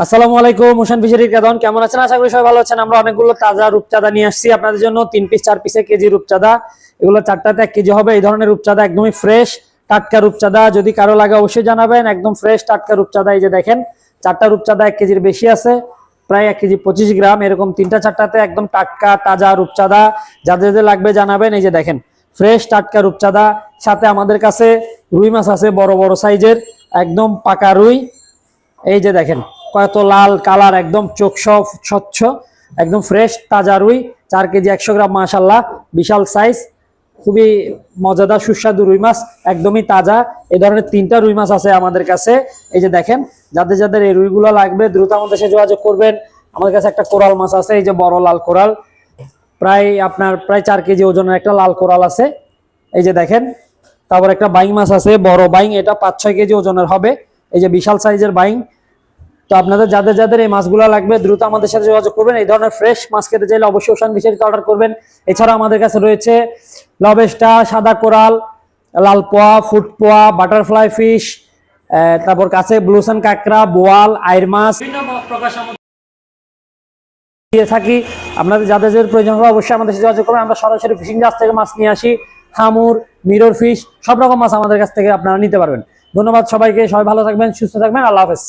আসসালামু আলাইকুম, মোশন ফিশারির কেমন কেমন আছেন? আশা করি সবাই ভালো আছেন। আমরা অনেকগুলো তাজা রূপচাঁদা নিয়ে আসছি আপনাদের জন্য, 3 পিস 4 পিসে কেজি রূপচাঁদা। এগুলো চারটাতে 1 কেজি হবে। এই ধরনের রূপচাঁদা একদমই ফ্রেশ টাটকা রূপচাঁদা। যদি কারো লাগে অবশ্যই জানাবেন। একদম ফ্রেশ টাটকা রূপচাঁদা। এই যে দেখেন, চারটা রূপচাঁদা 1 কেজির বেশি আছে, প্রায় 1 কেজি 25 গ্রাম। এরকম তিনটা চারটাতে একদম টাটকা তাজা রূপচাঁদা। যাদের যাদের লাগবে জানাবেন। এই যে দেখেন, ফ্রেশ টাটকা রূপচাঁদা। সাথে আমাদের কাছে রুই মাছ আছে বড় বড় সাইজের, একদম পাকা রুই। এই যে দেখেন কত লাল কালার, একদম চোখ সব স্বচ্ছ, একদম ফ্রেশ তাজা রুই। 4 কেজি 100 গ্রাম, মাশাল্লাহ বিশাল সাইজ, খুবই মজাদার সুস্বাদু রুই মাছ, একদমই তাজা। এই ধরনের 3টা রুই মাছ আছে আমাদের কাছে। এই যে দেখেন, যাদের যাদের এই রুইগুলো লাগবে দ্রুত আমাদের সাথে যোগাযোগ করবেন। আমাদের কাছে একটা কোরাল মাছ আছে, এই যে বড় লাল কোরাল, প্রায় 4 কেজি ওজনের একটা লাল কোরাল আছে। এই যে দেখেন, তারপর একটা বাইং মাছ আছে, বড় বাইং, এটা 5-6 কেজি ওজনের হবে। এই যে বিশাল সাইজের বাইং। তো আপনাদের যাদের যাদের এই মাছগুলো লাগবে দ্রুত আমাদের সাথে যোগাযোগ করবেন। এই ধরনের ফ্রেশ মাছ খেতে চাইলে অবশ্যই ওশান ফিশারিতে অর্ডার করবেন। এছাড়া আমাদের কাছে রয়েছে লবেস্টা, সাদা কোরাল, লাল পোয়া, ফুট পোয়া, বাটারফ্লাই ফিশ, তারপর কাছে ব্লুসান কাঁকড়া, বোয়াল, আইর মাছ, বিভিন্ন প্রকার দিয়ে থাকি। আপনাদের যাদের যাদের প্রয়োজন হবে অবশ্যই আমাদের সাথে যোগাযোগ করবেন। আমরা সরাসরি ফিশিং জাহাজ থেকে মাছ নিয়ে আসি। হামুর, মিরর ফিশ, সব রকম মাছ আমাদের কাছ থেকে আপনারা নিতে পারবেন। ধন্যবাদ সবাইকে। সবাই ভালো থাকবেন, সুস্থ থাকবেন। আল্লাহ হাফেজ।